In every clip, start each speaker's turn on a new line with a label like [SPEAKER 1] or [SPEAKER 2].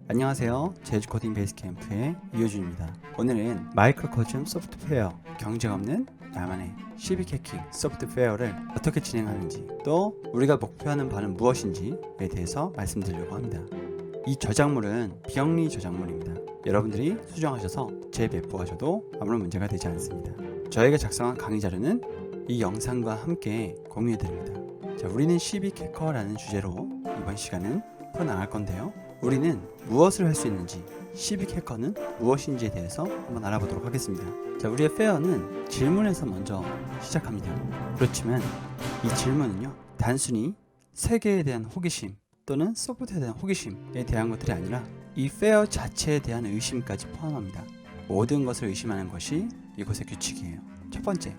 [SPEAKER 1] 안녕하세요. 제주코딩 베이스캠프의 이효준입니다. 오늘은 마이크로코즘 소프트웨어 경쟁 없는 나만의 CBK 해킹 소프트웨어를 어떻게 진행하는지, 또 우리가 목표하는 바는 무엇인지에 대해서 말씀드리려고 합니다. 이 저작물은 비영리 저작물입니다. 여러분들이 수정하셔서 재배포하셔도 아무런 문제가 되지 않습니다. 저희가 작성한 강의 자료는 이 영상과 함께 공유해드립니다. 자, 우리는 CBK 해커라는 주제로 이번 시간은 풀어나갈 건데요. 우리는 무엇을 할 수 있는지, CBK 해커는 무엇인지에 대해서 한번 알아보도록 하겠습니다. 자, 우리의 페어는 질문에서 먼저 시작합니다. 그렇지만 이 질문은요, 단순히 세계에 대한 호기심 또는 소프트웨어에 대한 호기심에 대한 것들이 아니라 이 페어 자체에 대한 의심까지 포함합니다. 모든 것을 의심하는 것이 이곳의 규칙이에요. 첫 번째,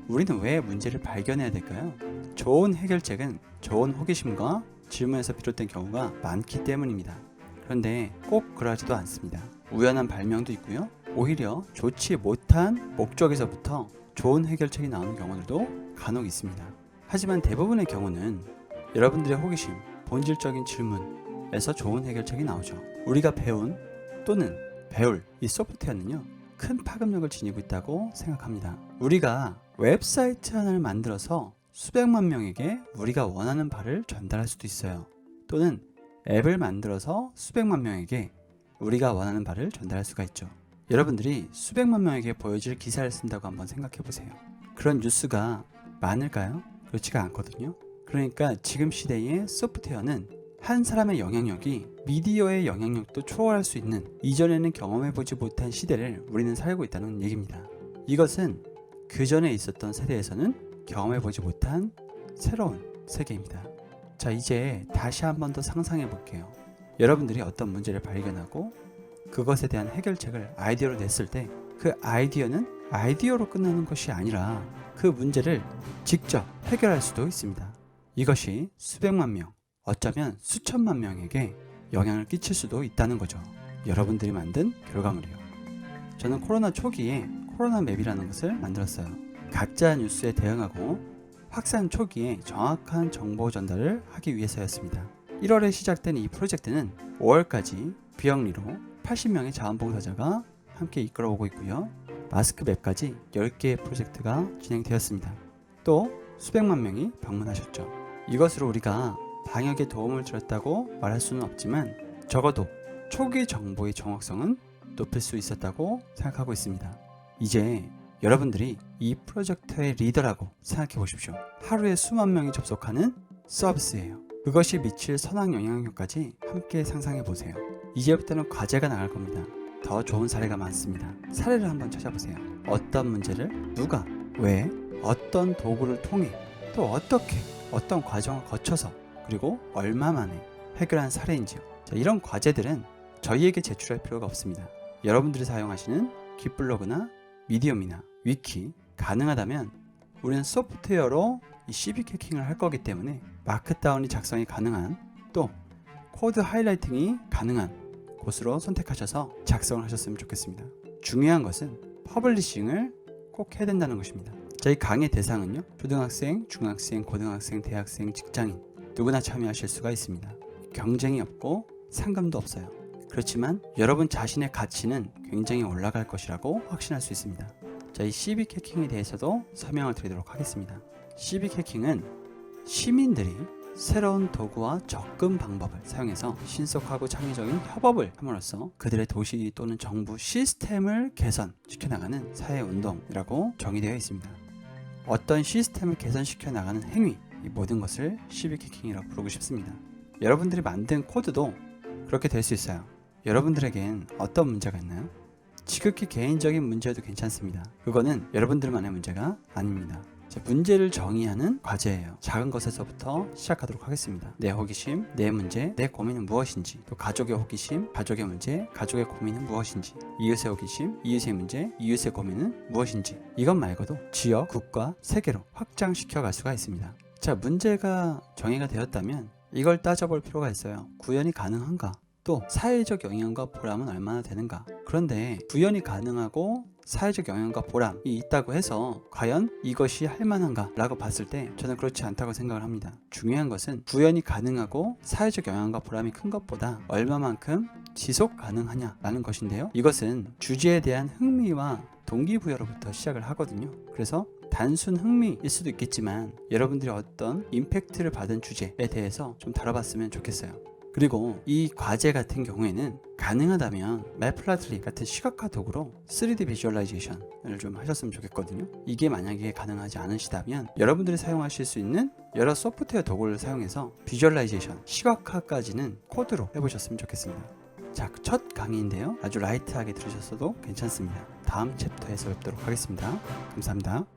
[SPEAKER 1] 우리는 왜 문제를 발견해야 될까요? 좋은 해결책은 좋은 호기심과 질문에서 비롯된 경우가 많기 때문입니다. 그런데 꼭 그러하지도 않습니다. 우연한 발명도 있고요. 오히려 좋지 못한 목적에서부터 좋은 해결책이 나오는 경우들도 간혹 있습니다. 하지만 대부분의 경우는 여러분들의 호기심, 본질적인 질문에서 좋은 해결책이 나오죠. 우리가 배운 또는 배울 이 소프트웨어는요, 큰 파급력을 지니고 있다고 생각합니다. 우리가 웹사이트 하나를 만들어서 수백만 명에게 우리가 원하는 바를 전달할 수도 있어요. 또는 앱을 만들어서 수백만 명에게 우리가 원하는 바를 전달할 수가 있죠. 여러분들이 수백만 명에게 보여줄 기사를 쓴다고 한번 생각해 보세요. 그런 뉴스가 많을까요? 그렇지가 않거든요. 그러니까 지금 시대의 소프트웨어는 한 사람의 영향력이 미디어의 영향력도 초월할 수 있는, 이전에는 경험해보지 못한 시대를 우리는 살고 있다는 얘기입니다. 이것은 그 전에 있었던 세대에서는 경험해보지 못한 새로운 세계입니다. 자, 이제 다시 한 번 더 상상해 볼게요. 여러분들이 어떤 문제를 발견하고 그것에 대한 해결책을 아이디어로 냈을 때, 그 아이디어는 아이디어로 끝나는 것이 아니라 그 문제를 직접 해결할 수도 있습니다. 이것이 수백만 명, 어쩌면 수천만 명에게 영향을 끼칠 수도 있다는 거죠. 여러분들이 만든 결과물이요. 저는 코로나 초기에 코로나 맵이라는 것을 만들었어요. 가짜 뉴스에 대응하고 확산 초기에 정확한 정보 전달을 하기 위해서였습니다. 1월에 시작된 이 프로젝트는 5월까지 비영리로 80명의 자원봉사자가 함께 이끌어오고 있고요. 마스크 맵까지 10개의 프로젝트가 진행되었습니다. 또 수백만 명이 방문하셨죠. 이것으로 우리가 방역에 도움을 주었다고 말할 수는 없지만 적어도 초기 정보의 정확성은 높일 수 있었다고 생각하고 있습니다. 이제 여러분들이 이 프로젝트의 리더라고 생각해 보십시오. 하루에 수만 명이 접속하는 서비스예요. 그것이 미칠 선악 영향력까지 함께 상상해 보세요. 이제부터는 과제가 나갈 겁니다. 더 좋은 사례가 많습니다. 사례를 한번 찾아보세요. 어떤 문제를 누가, 왜, 어떤 도구를 통해, 또 어떻게, 어떤 과정을 거쳐서, 그리고 얼마 만에 해결한 사례인지요. 자, 이런 과제들은 저희에게 제출할 필요가 없습니다. 여러분들이 사용하시는 깃블로그나 미디엄이나 위키, 가능하다면 우리는 소프트웨어로 이 CBK 해킹을 할 거기 때문에 마크다운이 작성이 가능한, 또 코드 하이라이팅이 가능한 곳으로 선택하셔서 작성을 하셨으면 좋겠습니다. 중요한 것은 퍼블리싱을 꼭 해야 된다는 것입니다. 저희 강의 대상은요, 초등학생, 중학생, 고등학생, 대학생, 직장인 누구나 참여하실 수가 있습니다. 경쟁이 없고 상금도 없어요. 그렇지만 여러분 자신의 가치는 굉장히 올라갈 것이라고 확신할 수 있습니다. 자, 이 CBK 해킹에 대해서도 설명을 드리도록 하겠습니다. CBK 해킹은 시민들이 새로운 도구와 접근 방법을 사용해서 신속하고 창의적인 협업을 함으로써 그들의 도시 또는 정부 시스템을 개선시켜 나가는 사회운동이라고 정의되어 있습니다. 어떤 시스템을 개선시켜 나가는 행위, 이 모든 것을 CBK 해킹이라고 부르고 싶습니다. 여러분들이 만든 코드도 그렇게 될 수 있어요. 여러분들에겐 어떤 문제가 있나요? 지극히 개인적인 문제도 괜찮습니다. 그거는 여러분들만의 문제가 아닙니다. 문제를 정의하는 과제예요. 작은 것에서부터 시작하도록 하겠습니다. 내 호기심, 내 문제, 내 고민은 무엇인지, 또 가족의 호기심, 가족의 문제, 가족의 고민은 무엇인지, 이웃의 호기심, 이웃의 문제, 이웃의 고민은 무엇인지, 이것 말고도 지역, 국가, 세계로 확장시켜 갈 수가 있습니다. 자, 문제가 정의가 되었다면 이걸 따져볼 필요가 있어요. 구현이 가능한가? 또 사회적 영향과 보람은 얼마나 되는가? 그런데 구현이 가능하고 사회적 영향과 보람이 있다고 해서 과연 이것이 할만한가 라고 봤을 때 저는 그렇지 않다고 생각을 합니다. 중요한 것은 구현이 가능하고 사회적 영향과 보람이 큰 것보다 얼마만큼 지속 가능하냐라는 것인데요. 이것은 주제에 대한 흥미와 동기부여로부터 시작을 하거든요. 그래서 단순 흥미일 수도 있겠지만 여러분들이 어떤 임팩트를 받은 주제에 대해서 좀 다뤄봤으면 좋겠어요. 그리고 이 과제 같은 경우에는 가능하다면 매플라틀리 같은 시각화 도구로 3D 비주얼라이제이션을 좀 하셨으면 좋겠거든요. 이게 만약에 가능하지 않으시다면 여러분들이 사용하실 수 있는 여러 소프트웨어 도구를 사용해서 비주얼라이제이션, 시각화까지는 코드로 해보셨으면 좋겠습니다. 자, 첫 강의인데요. 아주 라이트하게 들으셨어도 괜찮습니다. 다음 챕터에서 뵙도록 하겠습니다. 감사합니다.